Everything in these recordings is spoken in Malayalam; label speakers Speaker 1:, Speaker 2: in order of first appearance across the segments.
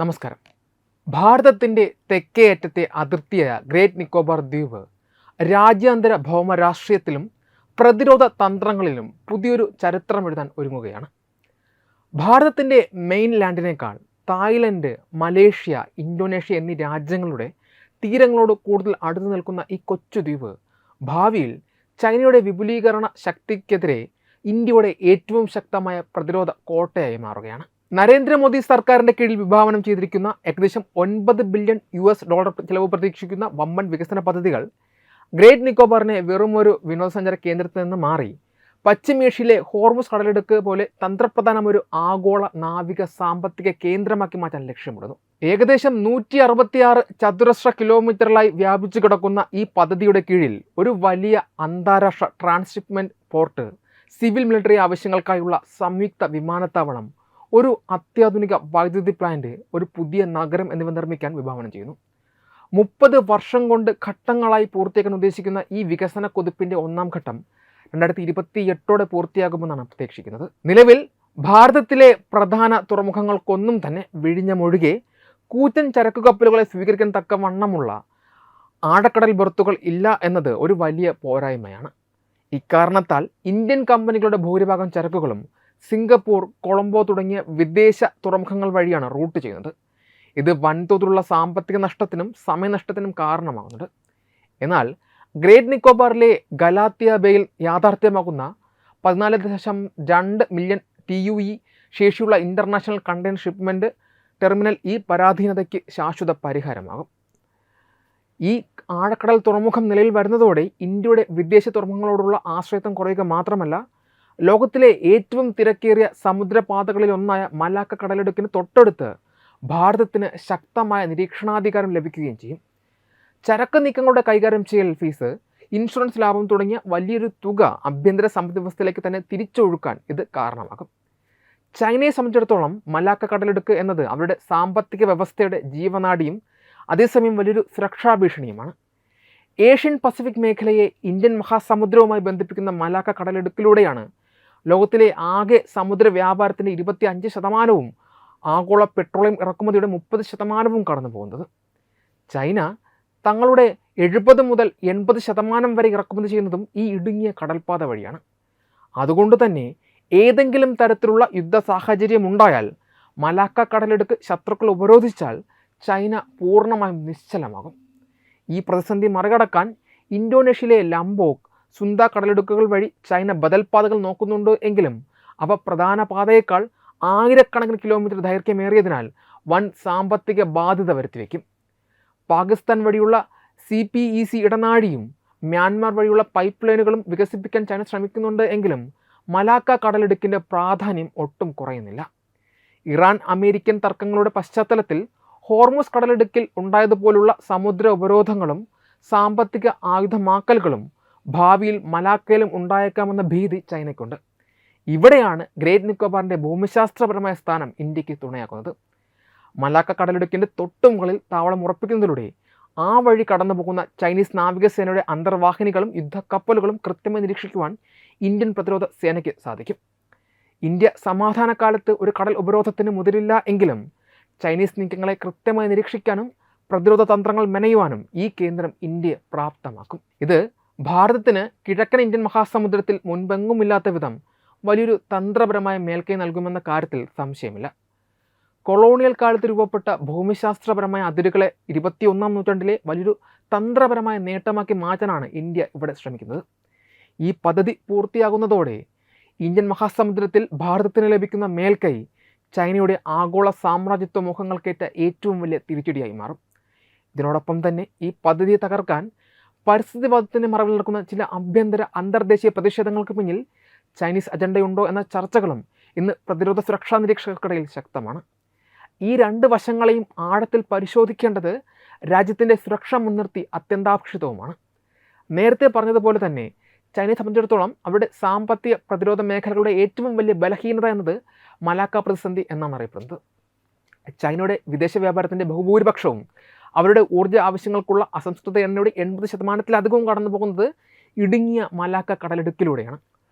Speaker 1: നമസ്കാരം. ഭാരതത്തിൻ്റെ തെക്കേ അറ്റത്തെ അതിർത്തിയായ ഗ്രേറ്റ് നിക്കോബാർ ദ്വീപ് രാജ്യാന്തര ഭൗമരാഷ്ട്രീയത്തിലും പ്രതിരോധ തന്ത്രങ്ങളിലും പുതിയൊരു ചരിത്രം എഴുതാൻ ഒരുങ്ങുകയാണ്. ഭാരതത്തിൻ്റെ മെയിൻ ലാൻഡിനേക്കാൾ തായ്ലൻഡ്, മലേഷ്യ, ഇന്തോനേഷ്യ എന്നീ രാജ്യങ്ങളുടെ തീരങ്ങളോട് കൂടുതൽ അടുത്തു നിൽക്കുന്ന ഈ കൊച്ചു ദ്വീപ് ഭാവിയിൽ ചൈനയുടെ വിപുലീകരണ ശക്തിക്കെതിരെ ഇന്ത്യയുടെ ഏറ്റവും ശക്തമായ പ്രതിരോധ കോട്ടയായി മാറുകയാണ്. നരേന്ദ്രമോദി സർക്കാരിൻ്റെ കീഴിൽ വിഭാവനം ചെയ്തിരിക്കുന്ന ഏകദേശം $9 ബില്യൺ ചിലവ് പ്രതീക്ഷിക്കുന്ന വമ്പൻ വികസന പദ്ധതികൾ ഗ്രേറ്റ് നിക്കോബാറിനെ വെറുമൊരു വിനോദസഞ്ചാര കേന്ദ്രത്തിൽ നിന്ന് മാറി പശ്ചിമേഷ്യയിലെ ഹോർമുസ് കടലിടുക്ക് പോലെ തന്ത്രപ്രധാനമൊരു ആഗോള നാവിക സാമ്പത്തിക കേന്ദ്രമാക്കി മാറ്റാൻ ലക്ഷ്യമിടുന്നു. ഏകദേശം 166 ചതുരശ്ര കിലോമീറ്ററിലായി വ്യാപിച്ചു കിടക്കുന്ന ഈ പദ്ധതിയുടെ കീഴിൽ ഒരു വലിയ അന്താരാഷ്ട്ര ട്രാൻസ്ഷിപ്മെൻറ്റ് പോർട്ട്, സിവിൽ മിലിറ്ററി ആവശ്യങ്ങൾക്കായുള്ള സംയുക്ത വിമാനത്താവളം, ഒരു അത്യാധുനിക വൈദ്യുതി പ്ലാന്റ്, ഒരു പുതിയ നഗരം എന്നിവ നിർമ്മിക്കാൻ വിഭാവനം ചെയ്യുന്നു. 30 വർഷം കൊണ്ട് ഘട്ടങ്ങളായി പൂർത്തിയാക്കാൻ ഉദ്ദേശിക്കുന്ന ഈ വികസന കുതിപ്പിൻ്റെ ഒന്നാം ഘട്ടം 2028 പൂർത്തിയാകുമെന്നാണ് പ്രതീക്ഷിക്കുന്നത്. നിലവിൽ ഭാരതത്തിലെ പ്രധാന തുറമുഖങ്ങൾക്കൊന്നും തന്നെ വിഴിഞ്ഞമൊഴികെ കൂറ്റൻ ചരക്കു കപ്പലുകളെ സ്വീകരിക്കാൻ തക്കവണ്ണമുള്ള ആഴക്കടൽ ബർത്തുകൾ ഇല്ല എന്നത് ഒരു വലിയ പോരായ്മയാണ്. ഇക്കാരണത്താൽ ഇന്ത്യൻ കമ്പനികളുടെ ഭൂരിഭാഗം ചരക്കുകളും സിംഗപ്പൂർ, കൊളംബോ തുടങ്ങിയ വിദേശ തുറമുഖങ്ങൾ വഴിയാണ് റൂട്ട് ചെയ്യുന്നത്. ഇത് വൻതോതിലുള്ള സാമ്പത്തിക നഷ്ടത്തിനും സമയനഷ്ടത്തിനും കാരണമാകുന്നുണ്ട്. എന്നാൽ ഗ്രേറ്റ് നിക്കോബാറിലെ ഗലാത്തിയ ബേയിൽ യാഥാർത്ഥ്യമാകുന്ന 14.2 മില്യൺ TUE ശേഷിയുള്ള ഇൻ്റർനാഷണൽ കണ്ടെയ്നർ ഷിപ്മെൻറ്റ് ടെർമിനൽ ഈ പരാധീനതയ്ക്ക് ശാശ്വത പരിഹാരമാകും. ഈ ആഴക്കടൽ തുറമുഖം നിലയിൽ വരുന്നതോടെ ഇന്ത്യയുടെ വിദേശ തുറമുഖങ്ങളോടുള്ള ആശ്രയത്വം കുറയുക മാത്രമല്ല, ലോകത്തിലെ ഏറ്റവും തിരക്കേറിയ സമുദ്രപാതകളിലൊന്നായ മലാക്ക കടലിടുക്കിന് തൊട്ടടുത്ത് ഭാരതത്തിന് ശക്തമായ നിരീക്ഷണാധികാരം ലഭിക്കുകയും ചെയ്യും. ചരക്ക് നീക്കങ്ങളുടെ കൈകാര്യം ചെയ്യൽ ഫീസ്, ഇൻഷുറൻസ് ലാഭം തുടങ്ങിയ വലിയൊരു തുക ആഭ്യന്തര സമ്പദ് വ്യവസ്ഥയിലേക്ക് തന്നെ തിരിച്ചൊഴുക്കാൻ ഇത് കാരണമാകും. ചൈനയെ സംബന്ധിച്ചിടത്തോളം മലാക്ക കടലിടുക്ക് എന്നത് അവരുടെ സാമ്പത്തിക വ്യവസ്ഥയുടെ ജീവനാഡിയും അതേസമയം വലിയൊരു സുരക്ഷാ ഭീഷണിയുമാണ്. ഏഷ്യൻ പസഫിക് മേഖലയെ ഇന്ത്യൻ മഹാസമുദ്രവുമായി ബന്ധിപ്പിക്കുന്ന മലാക്ക കടലിടുക്കിലൂടെയാണ് ലോകത്തിലെ ആകെ സമുദ്ര വ്യാപാരത്തിൻ്റെ 25% ആഗോള പെട്രോളിയം ഇറക്കുമതിയുടെ 30% കടന്നു പോകുന്നത്. ചൈന തങ്ങളുടെ 70 മുതൽ 80% വരെ ഇറക്കുമതി ചെയ്യുന്നതും ഈ ഇടുങ്ങിയ കടൽപ്പാത വഴിയാണ്. അതുകൊണ്ട് തന്നെ ഏതെങ്കിലും തരത്തിലുള്ള യുദ്ധ സാഹചര്യം ഉണ്ടായാൽ, മലാക്ക കടലിടുക്ക് ശത്രുക്കൾ ഉപരോധിച്ചാൽ ചൈന പൂർണ്ണമായും നിശ്ചലമാകും. ഈ പ്രതിസന്ധി മറികടക്കാൻ ഇന്തോനേഷ്യയിലെ ലംബോക്, സുന്ദ കടലിടുക്കുകൾ വഴി ചൈന ബദൽ പാതകൾ നോക്കുന്നുണ്ട് എങ്കിലും അവ പ്രധാന പാതയേക്കാൾ ആയിരക്കണക്കിന് കിലോമീറ്റർ ദൈർഘ്യമേറിയതിനാൽ വൻ സാമ്പത്തിക ബാധ്യത വരുത്തിവെക്കും. പാകിസ്ഥാൻ വഴിയുള്ള CPEC ഇടനാഴിയും മ്യാൻമാർ വഴിയുള്ള പൈപ്പ് ലൈനുകളും വികസിപ്പിക്കാൻ ചൈന ശ്രമിക്കുന്നുണ്ട് എങ്കിലും മലാക്ക കടലിടുക്കിൻ്റെ പ്രാധാന്യം ഒട്ടും കുറയുന്നില്ല. ഇറാൻ അമേരിക്കൻ തർക്കങ്ങളുടെ പശ്ചാത്തലത്തിൽ ഹോർമുസ് കടലിടുക്കിൽ ഉണ്ടായതുപോലുള്ള സമുദ്ര ഉപരോധങ്ങളും സാമ്പത്തിക ആയുധമാക്കലുകളും ഭാവിയിൽ മലാക്കയിലും ഉണ്ടായേക്കാമെന്ന ഭീതി ചൈനയ്ക്കുണ്ട്. ഇവിടെയാണ് ഗ്രേറ്റ് നിക്കോബാറിൻ്റെ ഭൂമിശാസ്ത്രപരമായ സ്ഥാനം ഇന്ത്യക്ക് തുണയാക്കുന്നത്. മലാക്ക കടലിടുക്കിൻ്റെ തൊട്ടുമുകളിൽ താവളം ഉറപ്പിക്കുന്നതിലൂടെ ആ വഴി കടന്നു പോകുന്ന ചൈനീസ് നാവികസേനയുടെ അന്തർവാഹിനികളും യുദ്ധക്കപ്പലുകളും കൃത്യമായി നിരീക്ഷിക്കുവാൻ ഇന്ത്യൻ പ്രതിരോധ സേനയ്ക്ക് സാധിക്കും. ഇന്ത്യ സമാധാനകാലത്ത് ഒരു കടൽ ഉപരോധത്തിന് മുതിരില്ല എങ്കിലും ചൈനീസ് നീക്കങ്ങളെ കൃത്യമായി നിരീക്ഷിക്കാനും പ്രതിരോധ തന്ത്രങ്ങൾ മെനയുവാനും ഈ കേന്ദ്രം ഇന്ത്യയെ പ്രാപ്തമാക്കും. ഇത് ഭാരതത്തിന് കിഴക്കൻ ഇന്ത്യൻ മഹാസമുദ്രത്തിൽ മുൻപെങ്ങുമില്ലാത്ത വിധം വലിയൊരു തന്ത്രപരമായ മേൽക്കൈ നൽകുമെന്ന കാര്യത്തിൽ സംശയമില്ല. കൊളോണിയൽ കാലത്ത് രൂപപ്പെട്ട ഭൂമിശാസ്ത്രപരമായ അതിരുകളെ 21-ാം നൂറ്റാണ്ടിലെ വലിയൊരു തന്ത്രപരമായ നേട്ടമാക്കി മാറ്റാനാണ് ഇന്ത്യ ഇവിടെ ശ്രമിക്കുന്നത്. ഈ പദ്ധതി പൂർത്തിയാകുന്നതോടെ ഇന്ത്യൻ മഹാസമുദ്രത്തിൽ ഭാരതത്തിന് ലഭിക്കുന്ന മേൽക്കൈ ചൈനയുടെ ആഗോള സാമ്രാജ്യത്വ മോഹങ്ങൾക്കേറ്റ ഏറ്റവും വലിയ തിരിച്ചടിയായി മാറും. ഇതിനോടൊപ്പം തന്നെ ഈ പദ്ധതിയെ തകർക്കാൻ പരിസ്ഥിതിവാദത്തിൻ്റെ മറവിൽ നടക്കുന്ന ചില ആഭ്യന്തര അന്തർദേശീയ പ്രതിഷേധങ്ങൾക്ക് പിന്നിൽ ചൈനീസ് അജണ്ടയുണ്ടോ എന്ന ചർച്ചകളും ഇന്ന് പ്രതിരോധ സുരക്ഷാ നിരീക്ഷകർക്കിടയിൽ ശക്തമാണ്. ഈ രണ്ട് വശങ്ങളെയും ആഴത്തിൽ പരിശോധിക്കേണ്ടത് രാജ്യത്തിൻ്റെ സുരക്ഷ മുൻനിർത്തി അത്യന്താപേക്ഷിതവുമാണ്. നേരത്തെ പറഞ്ഞതുപോലെ തന്നെ ചൈനയെ സംബന്ധിച്ചിടത്തോളം അവരുടെ സാമ്പത്തിക പ്രതിരോധ മേഖലകളുടെ ഏറ്റവും വലിയ ബലഹീനത എന്നത് മലാക്ക പ്രതിസന്ധി എന്നാണ് അറിയപ്പെടുന്നത്. ചൈനയുടെ വിദേശ വ്യാപാരത്തിൻ്റെ ബഹുഭൂരിപക്ഷവും അവരുടെ ഊർജ്ജ ആവശ്യങ്ങൾക്കുള്ള അസംസ്കൃത എണ്ണയുടെ 80%-ലധികവും കടന്നു പോകുന്നത് ഇടുങ്ങിയ മലാക്ക കടലിടുക്കിലൂടെയാണ്.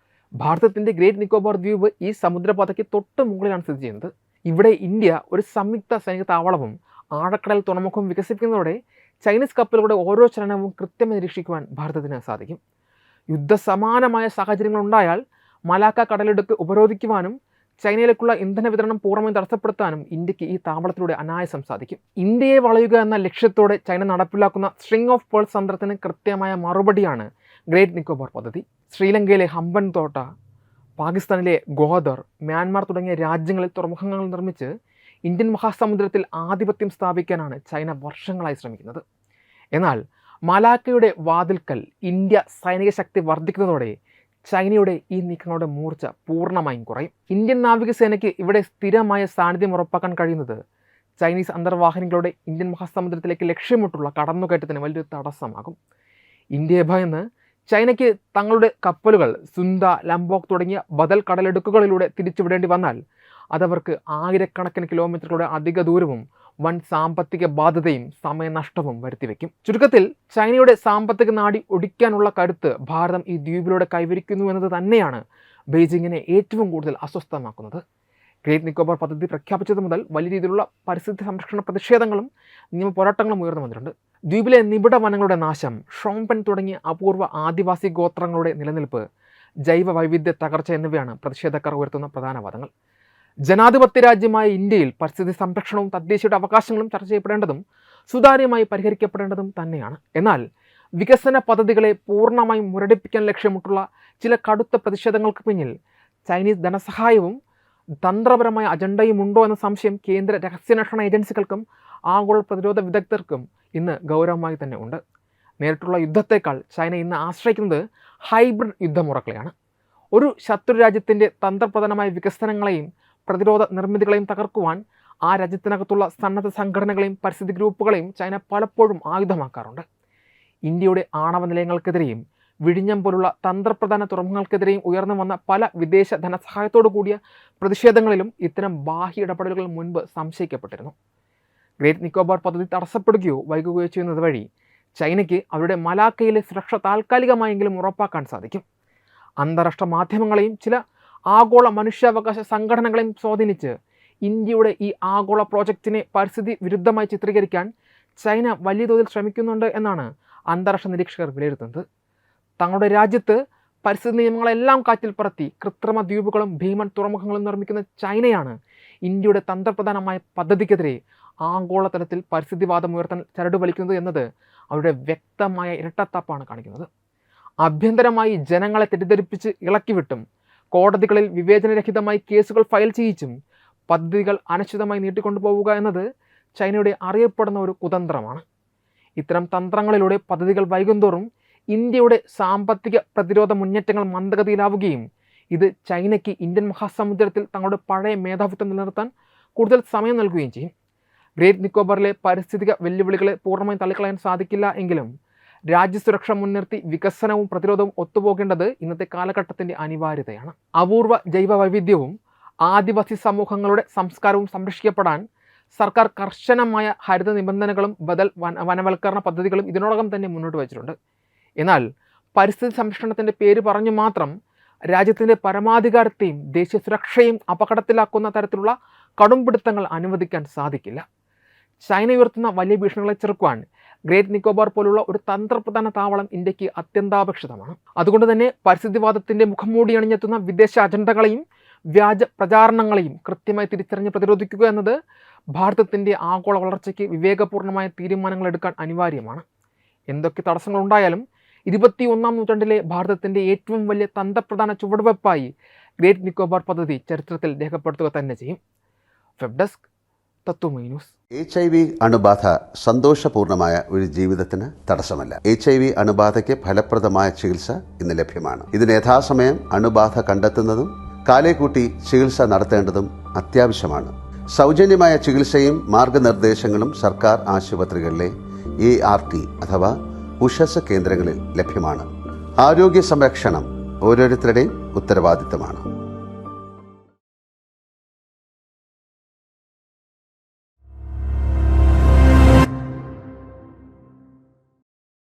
Speaker 1: ഭാരതത്തിൻ്റെ ഗ്രേറ്റ് നിക്കോബാർ ദ്വീപ് ഈ സമുദ്രപാതയ്ക്ക് തൊട്ട് മുകളിലാണ് സ്ഥിതി ചെയ്യുന്നത്. ഇവിടെ ഇന്ത്യ ഒരു സംയുക്ത സൈനിക താവളവും ആഴക്കടൽ തുറമുഖവും വികസിപ്പിക്കുന്നതോടെ ചൈനീസ് കപ്പലുകളുടെ ഓരോ ചലനവും കൃത്യമായി നിരീക്ഷിക്കുവാൻ ഭാരതത്തിന് സാധിക്കും. യുദ്ധസമാനമായ സാഹചര്യങ്ങൾ ഉണ്ടായാൽ മലാക്ക കടലിടുക്ക് ഉപരോധിക്കുവാനും ചൈനയിലേക്കുള്ള ഇന്ധന വിതരണം പൂർണ്ണമായും തടസ്സപ്പെടുത്താനും ഇന്ത്യക്ക് ഈ താവളത്തിലൂടെ അനായാസം സാധിക്കും. ഇന്ത്യയെ വളയുക എന്ന ലക്ഷ്യത്തോടെ ചൈന നടപ്പിലാക്കുന്ന സ്ട്രിംഗ് ഓഫ് പേൾസ് തന്ത്രത്തിന് കൃത്യമായ മറുപടിയാണ് ഗ്രേറ്റ് നിക്കോബാർ പദ്ധതി. ശ്രീലങ്കയിലെ ഹമ്പൻ തോട്ട, പാകിസ്ഥാനിലെ ഗ്വാദർ, മ്യാൻമാർ തുടങ്ങിയ രാജ്യങ്ങളിൽ തുറമുഖങ്ങൾ നിർമ്മിച്ച് ഇന്ത്യൻ മഹാസമുദ്രത്തിൽ ആധിപത്യം സ്ഥാപിക്കാനാണ് ചൈന വർഷങ്ങളായി ശ്രമിക്കുന്നത്. എന്നാൽ മലാക്കയുടെ വാതിൽക്കൽ ഇന്ത്യ സൈനിക ശക്തി വർദ്ധിക്കുന്നതോടെ ചൈനയുടെ ഈ നീക്കങ്ങളുടെ മൂർച്ച പൂർണ്ണമായും കുറയും. ഇന്ത്യൻ നാവികസേനയ്ക്ക് ഇവിടെ സ്ഥിരമായ സാന്നിധ്യം ഉറപ്പാക്കാൻ കഴിയുന്നത് ചൈനീസ് അന്തർവാഹിനികളുടെ ഇന്ത്യൻ മഹാസമുദ്രത്തിലേക്ക് ലക്ഷ്യമിട്ടുള്ള കടന്നുകയറ്റത്തിന് വലിയൊരു തടസ്സമാകും. ഇന്ത്യയെ ഭയന്ന് ചൈനയ്ക്ക് തങ്ങളുടെ കപ്പലുകൾ സുന്ദ, ലംബോക് തുടങ്ങിയ ബദൽ കടലിടുക്കുകളിലൂടെ തിരിച്ചുവിടേണ്ടി വന്നാൽ അതവർക്ക് ആയിരക്കണക്കിന് കിലോമീറ്ററുകളുടെ അധിക ദൂരവും വൻ സാമ്പത്തിക ബാധ്യതയും സമയനഷ്ടവും വരുത്തിവെക്കും. ചുരുക്കത്തിൽ ചൈനയുടെ സാമ്പത്തിക നാടി ഒടിക്കാനുള്ള കരുത്ത് ഭാരതം ഈ ദ്വീപിലൂടെ കൈവരിക്കുന്നു എന്നത് തന്നെയാണ് ബെയ്ജിങ്ങിനെ ഏറ്റവും കൂടുതൽ അസ്വസ്ഥമാക്കുന്നത്. ഗ്രേറ്റ് നിക്കോബാർ പദ്ധതി പ്രഖ്യാപിച്ചത് മുതൽ വലിയ രീതിയിലുള്ള പരിസ്ഥിതി സംരക്ഷണ പ്രതിഷേധങ്ങളും നിയമ പോരാട്ടങ്ങളും ഉയർന്നു വന്നിട്ടുണ്ട്. ദ്വീപിലെ നിബിഡ വനങ്ങളുടെ നാശം, ഷോംപെൻ തുടങ്ങിയ അപൂർവ ആദിവാസി ഗോത്രങ്ങളുടെ നിലനിൽപ്പ്, ജൈവ വൈവിധ്യ തകർച്ച എന്നിവയാണ് പ്രതിഷേധക്കാർ ഉയർത്തുന്ന പ്രധാന വാദങ്ങൾ. ജനാധിപത്യ രാജ്യമായ ഇന്ത്യയിൽ പരിസ്ഥിതി സംരക്ഷണവും തദ്ദേശീയരുടെ അവകാശങ്ങളും ചർച്ച ചെയ്യപ്പെടേണ്ടതും സുതാര്യമായി പരിഹരിക്കപ്പെടേണ്ടതും തന്നെയാണ്. എന്നാൽ വികസന പദ്ധതികളെ പൂർണ്ണമായും മുരടിപ്പിക്കാൻ ലക്ഷ്യമിട്ടുള്ള ചില കടുത്ത പ്രതിഷേധങ്ങൾക്ക് പിന്നിൽ ചൈനീസ് ധനസഹായവും തന്ത്രപരമായ അജണ്ടയും ഉണ്ടോ എന്ന സംശയം കേന്ദ്ര രഹസ്യാന്വേഷണ ഏജൻസികൾക്കും ആഗോള പ്രതിരോധ വിദഗ്ധർക്കും ഇന്ന് ഗൗരവമായി തന്നെ ഉണ്ട്. നേരിട്ടുള്ള യുദ്ധത്തേക്കാൾ ചൈന ഇന്ന് ആശ്രയിക്കുന്നത് ഹൈബ്രിഡ് യുദ്ധമുറകളെയാണ്. ഒരു ശത്രു രാജ്യത്തിൻ്റെ തന്ത്രപ്രധാനമായ വികസനങ്ങളെയും പ്രതിരോധ നിർമ്മിതികളെയും തകർക്കുവാൻ ആ രാജ്യത്തിനകത്തുള്ള സന്നദ്ധ സംഘടനകളെയും പരിസ്ഥിതി ഗ്രൂപ്പുകളെയും ചൈന പലപ്പോഴും ആയുധമാക്കാറുണ്ട്. ഇന്ത്യയുടെ ആണവ നിലയങ്ങൾക്കെതിരെയും വിഴിഞ്ഞം പോലുള്ള തന്ത്രപ്രധാന തുറമുഖങ്ങൾക്കെതിരെയും ഉയർന്നു വന്ന പല വിദേശ ധനസഹായത്തോടു കൂടിയ പ്രതിഷേധങ്ങളിലും ഇത്തരം ബാഹ്യ ഇടപെടലുകൾ മുൻപ് സംശയിക്കപ്പെട്ടിരുന്നു. ഗ്രേറ്റ് നിക്കോബാർ പദ്ധതി തടസ്സപ്പെടുകയോ വൈകുകയോ ചെയ്യുന്നത് വഴി ചൈനയ്ക്ക് അവരുടെ മലാക്കയിലെ സുരക്ഷ താൽക്കാലികമായെങ്കിലും ഉറപ്പാക്കാൻ സാധിക്കും. അന്താരാഷ്ട്ര മാധ്യമങ്ങളെയും ചില ആഗോള മനുഷ്യാവകാശ സംഘടനകളെയും സ്വാധീനിച്ച് ഇന്ത്യയുടെ ഈ ആഗോള പ്രോജക്റ്റിനെ പരിസ്ഥിതി വിരുദ്ധമായി ചിത്രീകരിക്കാൻ ചൈന വലിയ തോതിൽ ശ്രമിക്കുന്നുണ്ട് എന്നാണ് അന്താരാഷ്ട്ര നിരീക്ഷകർ വിലയിരുത്തുന്നത്. തങ്ങളുടെ രാജ്യത്ത് പരിസ്ഥിതി നിയമങ്ങളെല്ലാം കാറ്റിൽ പറത്തി കൃത്രിമ ദ്വീപുകളും ഭീമൻ തുറമുഖങ്ങളും നിർമ്മിക്കുന്ന ചൈനയാണ് ഇന്ത്യയുടെ തന്ത്രപ്രധാനമായ പദ്ധതിക്കെതിരെ ആഗോളതലത്തിൽ പരിസ്ഥിതിവാദം ഉയർത്താൻ ചരട് വലിക്കുന്നത് എന്നത് അവരുടെ വ്യക്തമായ ഇരട്ടത്താപ്പാണ് കാണിക്കുന്നത്. ആഭ്യന്തരമായി ജനങ്ങളെ തെറ്റിദ്ധരിപ്പിച്ച് ഇളക്കിവിട്ടും കോടതികളിൽ വിവേചനരഹിതമായി കേസുകൾ ഫയൽ ചെയ്യിച്ചും പദ്ധതികൾ അനിശ്ചിതമായി നീട്ടിക്കൊണ്ടുപോവുക എന്നത് ചൈനയുടെ അറിയപ്പെടുന്ന ഒരു കുതന്ത്രമാണ്. ഇത്തരം തന്ത്രങ്ങളിലൂടെ പദ്ധതികൾ വൈകുന്തോറും ഇന്ത്യയുടെ സാമ്പത്തിക പ്രതിരോധ മുന്നേറ്റങ്ങൾ മന്ദഗതിയിലാവുകയും ഇത് ചൈനയ്ക്ക് ഇന്ത്യൻ മഹാസമുദ്രത്തിൽ തങ്ങളുടെ പഴയ മേധാവിത്വം നിലനിർത്താൻ കൂടുതൽ സമയം നൽകുകയും ചെയ്യും. ഗ്രേറ്റ് നിക്കോബാറിലെ പാരിസ്ഥിതിക വെല്ലുവിളികളെ പൂർണ്ണമായും തള്ളിക്കളയാൻ സാധിക്കില്ല എങ്കിലും രാജ്യസുരക്ഷ മുൻനിർത്തി വികസനവും പ്രതിരോധവും ഒത്തുപോകേണ്ടത് ഇന്നത്തെ കാലഘട്ടത്തിൻ്റെ അനിവാര്യതയാണ്. അപൂർവ ജൈവ വൈവിധ്യവും ആദിവാസി സമൂഹങ്ങളുടെ സംസ്കാരവും സംരക്ഷിക്കപ്പെടാൻ സർക്കാർ കർശനമായ ഹരിത നിബന്ധനകളും ബദൽ വനവൽക്കരണ പദ്ധതികളും ഇതിനോടകം തന്നെ മുന്നോട്ട് വച്ചിട്ടുണ്ട്. എന്നാൽ പരിസ്ഥിതി സംരക്ഷണത്തിൻ്റെ പേര് പറഞ്ഞു മാത്രം രാജ്യത്തിൻ്റെ പരമാധികാരത്തെയും ദേശീയ സുരക്ഷയും അപകടത്തിലാക്കുന്ന തരത്തിലുള്ള കടുംപിടുത്തങ്ങൾ അനുവദിക്കാൻ സാധിക്കില്ല. ചൈന ഉയർത്തുന്ന വലിയ ഭീഷണികളെ ചെറുക്കുവാൻ ഗ്രേറ്റ് നിക്കോബാർ പോലുള്ള ഒരു തന്ത്രപ്രധാന താവളം ഇന്ത്യക്ക് അത്യന്താപേക്ഷിതമാണ്. അതുകൊണ്ട് തന്നെ പരിസ്ഥിതിവാദത്തിൻ്റെ മുഖംമൂടി അണിഞ്ഞെത്തുന്ന വിദേശ അജണ്ടകളെയും വ്യാജ പ്രചാരണങ്ങളെയും കൃത്യമായി തിരിച്ചറിഞ്ഞ് പ്രതിരോധിക്കുക എന്നത് ഭാരതത്തിൻ്റെ ആഗോള വളർച്ചയ്ക്ക് വിവേകപൂർണ്ണമായ തീരുമാനങ്ങൾ എടുക്കാൻ അനിവാര്യമാണ്. എന്തൊക്കെ തടസ്സങ്ങളുണ്ടായാലും 21-ാം നൂറ്റാണ്ടിലെ ഭാരതത്തിൻ്റെ ഏറ്റവും വലിയ തന്ത്രപ്രധാന ചുവടുവെപ്പായി ഗ്രേറ്റ് നിക്കോബാർ പദ്ധതി ചരിത്രത്തിൽ രേഖപ്പെടുത്തുക തന്നെ ചെയ്യും. Web desk Tatwamayi news.
Speaker 2: HIV അണുബാധ സന്തോഷപൂർണമായ ഒരു ജീവിതത്തിന് തടസ്സമല്ല. HIV അണുബാധയ്ക്ക് ഫലപ്രദമായ ചികിത്സ ഇന്ന് ലഭ്യമാണ്. ഇതിന് യഥാസമയം അണുബാധ കണ്ടെത്തുന്നതും കാലേക്കൂട്ടി ചികിത്സ നടത്തേണ്ടതും അത്യാവശ്യമാണ്. സൗജന്യമായ ചികിത്സയും മാർഗനിർദ്ദേശങ്ങളും സർക്കാർ ആശുപത്രികളിലെ ART അഥവാ ഉഷസ് കേന്ദ്രങ്ങളിൽ ലഭ്യമാണ്. ആരോഗ്യ സംരക്ഷണം ഓരോരുത്തരുടെയും ഉത്തരവാദിത്തമാണ്.